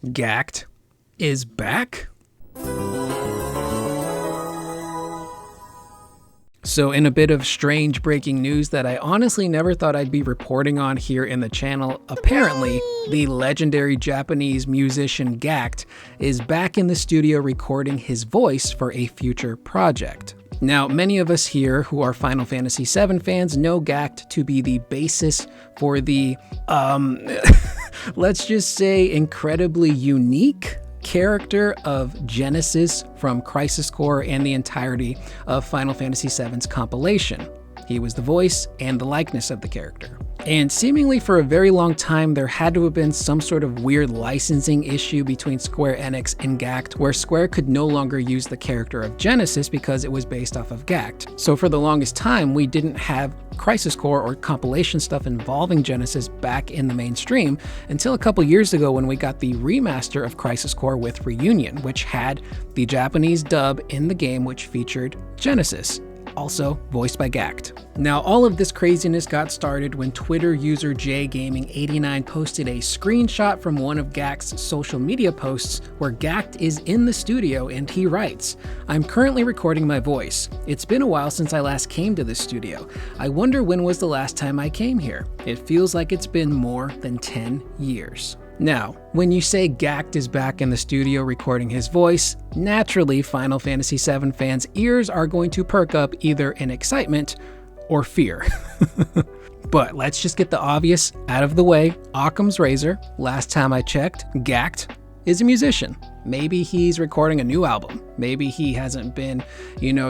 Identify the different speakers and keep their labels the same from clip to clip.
Speaker 1: Gackt is back? So in a bit of strange breaking news that I honestly never thought I'd be reporting on here in the channel, apparently the legendary Japanese musician Gackt is back in the studio recording his voice for a future project. Now, many of us here who are Final Fantasy VII fans know Gackt to be the basis for the, let's just say incredibly unique character of Genesis from Crisis Core and the entirety of Final Fantasy VII's compilation. He was the voice and the likeness of the character. And seemingly for a very long time, there had to have been some sort of weird licensing issue between Square Enix and Gackt, where Square could no longer use the character of Genesis because it was based off of Gackt. So for the longest time, we didn't have Crisis Core or compilation stuff involving Genesis back in the mainstream until a couple years ago when we got the remaster of Crisis Core with Reunion, which had the Japanese dub in the game which featured Genesis, also voiced by Gackt. Now, all of this craziness got started when Twitter user JGaming89 posted a screenshot from one of Gackt's social media posts where Gackt is in the studio and he writes, "I'm currently recording my voice. It's been a while since I last came to this studio. I wonder when was the last time I came here. It feels like it's been more than 10 years. Now, when you say Gackt is back in the studio recording his voice, naturally Final Fantasy VII fans' ears are going to perk up either in excitement or fear. But let's just get the obvious out of the way. Occam's razor, last time I checked, Gackt is a musician. Maybe he's recording a new album. Maybe he hasn't been,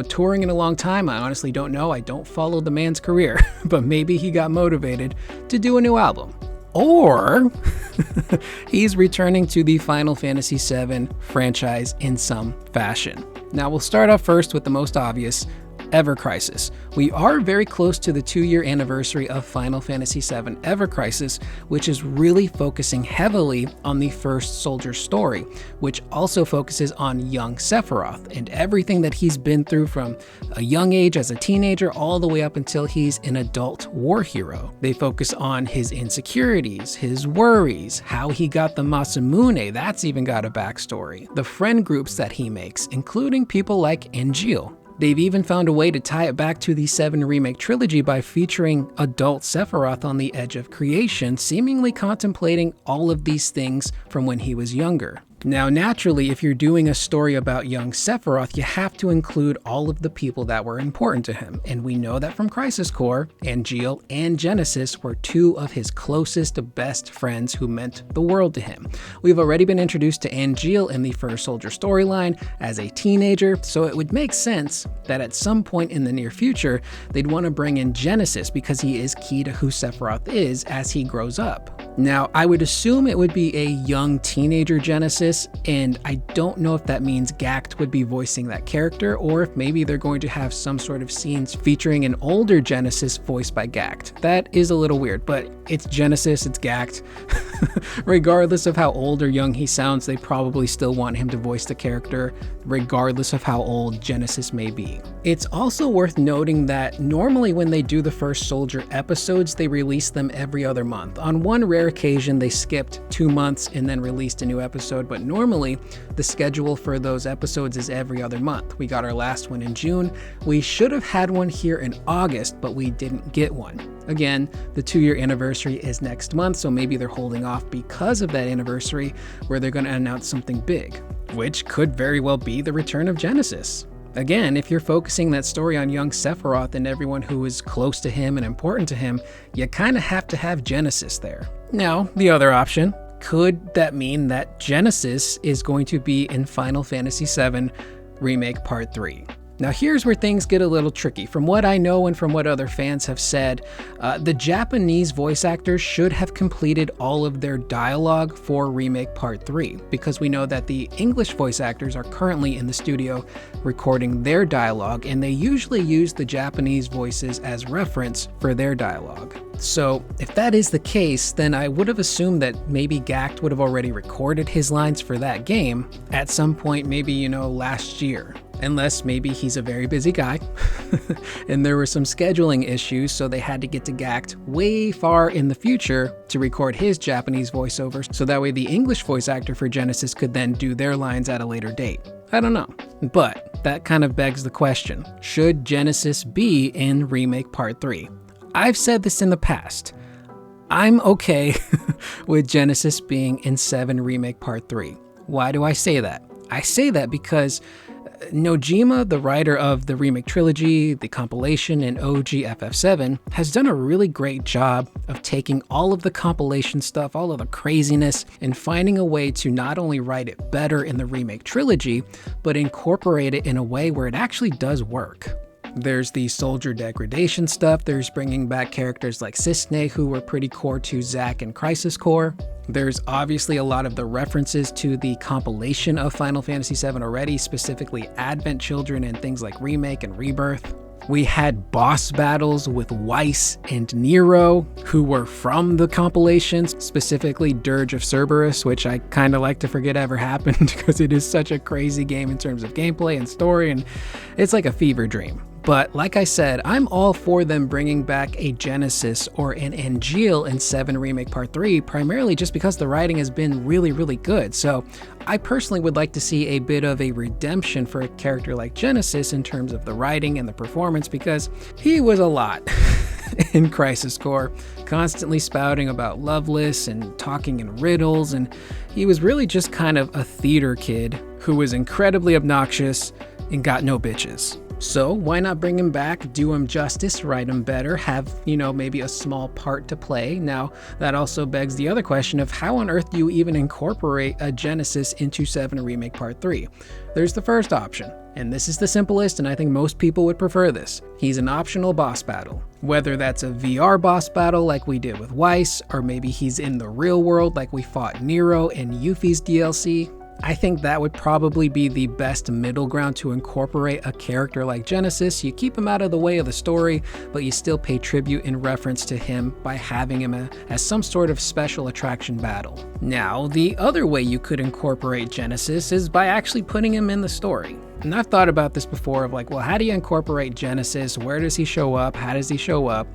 Speaker 1: touring in a long time. I honestly don't know. I don't follow the man's career, but maybe he got motivated to do a new album. Or he's returning to the Final Fantasy VII franchise in some fashion. Now we'll start off first with the most obvious, Ever Crisis. We are very close to the 2-year anniversary of Final Fantasy VII Ever Crisis, which is really focusing heavily on the first soldier story, which also focuses on young Sephiroth and everything that he's been through from a young age as a teenager all the way up until he's an adult war hero. They focus on his insecurities, his worries, how he got the Masamune, that's even got a backstory, the friend groups that he makes, including people like Angeal. They've even found a way to tie it back to the 7 Remake trilogy by featuring adult Sephiroth on the edge of creation, seemingly contemplating all of these things from when he was younger. Now, naturally, if you're doing a story about young Sephiroth, you have to include all of the people that were important to him. And we know that from Crisis Core, Angeal and Genesis were 2 of his closest, best friends who meant the world to him. We've already been introduced to Angeal in the First Soldier storyline as a teenager, so it would make sense that at some point in the near future, they'd want to bring in Genesis because he is key to who Sephiroth is as he grows up. Now, I would assume it would be a young teenager Genesis, and I don't know if that means Gackt would be voicing that character, or if maybe they're going to have some sort of scenes featuring an older Genesis voiced by Gackt. That is a little weird, but it's Genesis, it's Gackt. Regardless of how old or young he sounds, they probably still want him to voice the character, regardless of how old Genesis may be. It's also worth noting that normally when they do the First Soldier episodes, they release them every other month. On one rare occasion, they skipped 2 months and then released a new episode, but normally the schedule for those episodes is every other month. We got our last one in June. We should have had one here in August, but we didn't get one. Again, the 2-year anniversary is next month, so maybe they're holding off because of that anniversary where they're going to announce something big, which could very well be the return of Genesis. Again, if you're focusing that story on young Sephiroth and everyone who is close to him and important to him, you kind of have to have Genesis there. Now, the other option, could that mean that Genesis is going to be in Final Fantasy VII Remake Part 3? Now here's where things get a little tricky. From what I know and from what other fans have said, the Japanese voice actors should have completed all of their dialogue for Remake Part 3, because we know that the English voice actors are currently in the studio recording their dialogue, and they usually use the Japanese voices as reference for their dialogue. So if that is the case, then I would have assumed that maybe Gackt would have already recorded his lines for that game at some point, maybe, last year. Unless maybe he's a very busy guy and there were some scheduling issues, so they had to get to Gackt way far in the future to record his Japanese voiceover, so that way the English voice actor for Genesis could then do their lines at a later date. I don't know. But that kind of begs the question, should Genesis be in Remake Part 3? I've said this in the past. I'm okay with Genesis being in 7 Remake Part 3. Why do I say that? I say that because Nojima, the writer of the remake trilogy, the compilation, and OG FF7, has done a really great job of taking all of the compilation stuff, all of the craziness, and finding a way to not only write it better in the remake trilogy, but incorporate it in a way where it actually does work. There's the soldier degradation stuff, there's bringing back characters like Cisne, who were pretty core to Zack and Crisis Core. There's obviously a lot of the references to the compilation of Final Fantasy VII already, specifically Advent Children and things like Remake and Rebirth. We had boss battles with Weiss and Nero, who were from the compilations, specifically Dirge of Cerberus, which I kind of like to forget ever happened because it is such a crazy game in terms of gameplay and story, and it's like a fever dream. But like I said, I'm all for them bringing back a Genesis or an Angeal in 7 Remake Part 3, primarily just because the writing has been really, really good. So I personally would like to see a bit of a redemption for a character like Genesis in terms of the writing and the performance, because he was a lot in Crisis Core, constantly spouting about Loveless and talking in riddles, and he was really just kind of a theater kid who was incredibly obnoxious and got no bitches. So why not bring him back, do him justice, write him better, have, maybe a small part to play. Now, that also begs the other question of how on earth do you even incorporate a Genesis into 7 Remake Part 3? There's the first option, and this is the simplest, and I think most people would prefer this. He's an optional boss battle. Whether that's a VR boss battle like we did with Weiss, or maybe he's in the real world like we fought Nero in Yuffie's DLC. I think that would probably be the best middle ground to incorporate a character like Genesis. You keep him out of the way of the story, but you still pay tribute in reference to him by having him as some sort of special attraction battle. Now, the other way you could incorporate Genesis is by actually putting him in the story. And I've thought about this before of like, well, how do you incorporate Genesis? Where does he show up? How does he show up?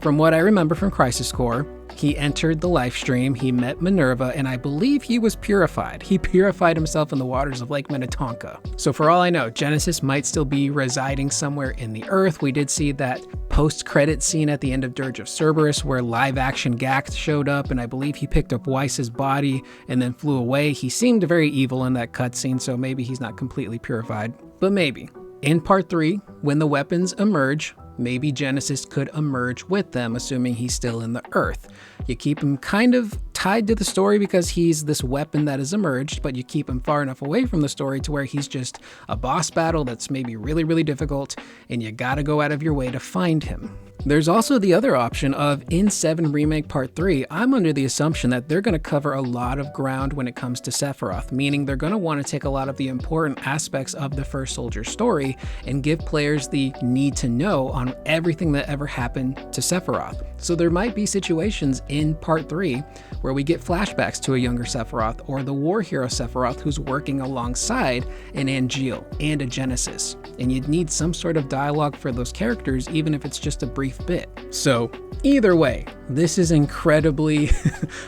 Speaker 1: From what I remember from Crisis Core, he entered the life stream, he met Minerva, and I believe he was purified. He purified himself in the waters of Lake Minnetonka. So for all I know, Genesis might still be residing somewhere in the Earth. We did see that post-credit scene at the end of Dirge of Cerberus where live-action Gackt showed up, and I believe he picked up Weiss's body and then flew away. He seemed very evil in that cutscene, so maybe he's not completely purified. But maybe. In Part 3, when the weapons emerge, maybe Genesis could emerge with them, assuming he's still in the Earth. You keep him kind of tied to the story because he's this weapon that has emerged, but you keep him far enough away from the story to where he's just a boss battle that's maybe really, really difficult, and you gotta go out of your way to find him. There's also the other option of in 7 Remake Part 3, I'm under the assumption that they're going to cover a lot of ground when it comes to Sephiroth, meaning they're going to want to take a lot of the important aspects of the First Soldier story and give players the need to know on everything that ever happened to Sephiroth. So there might be situations in Part 3 where we get flashbacks to a younger Sephiroth or the war hero Sephiroth who's working alongside an Angeal and a Genesis. And you'd need some sort of dialogue for those characters, even if it's just a brief bit. So either way, this is incredibly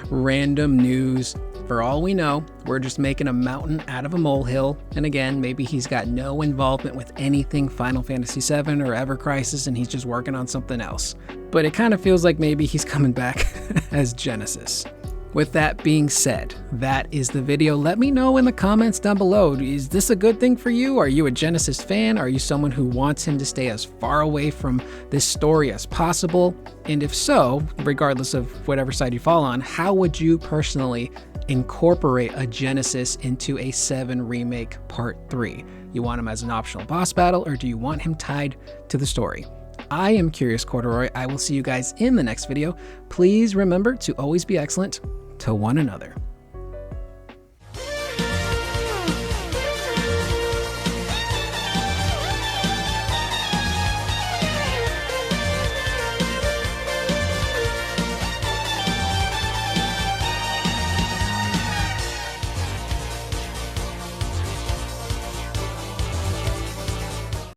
Speaker 1: random news. For all we know, we're just making a mountain out of a molehill. And again, maybe he's got no involvement with anything Final Fantasy VII or Ever Crisis and he's just working on something else. But it kind of feels like maybe he's coming back as Genesis. With that being said, that is the video. Let me know in the comments down below. Is this a good thing for you? Are you a Genesis fan? Are you someone who wants him to stay as far away from this story as possible? And if so, regardless of whatever side you fall on, how would you personally incorporate a Genesis into a 7 Remake Part 3? You want him as an optional boss battle, or do you want him tied to the story? I am Curious Corduroy. I will see you guys in the next video. Please remember to always be excellent to one another.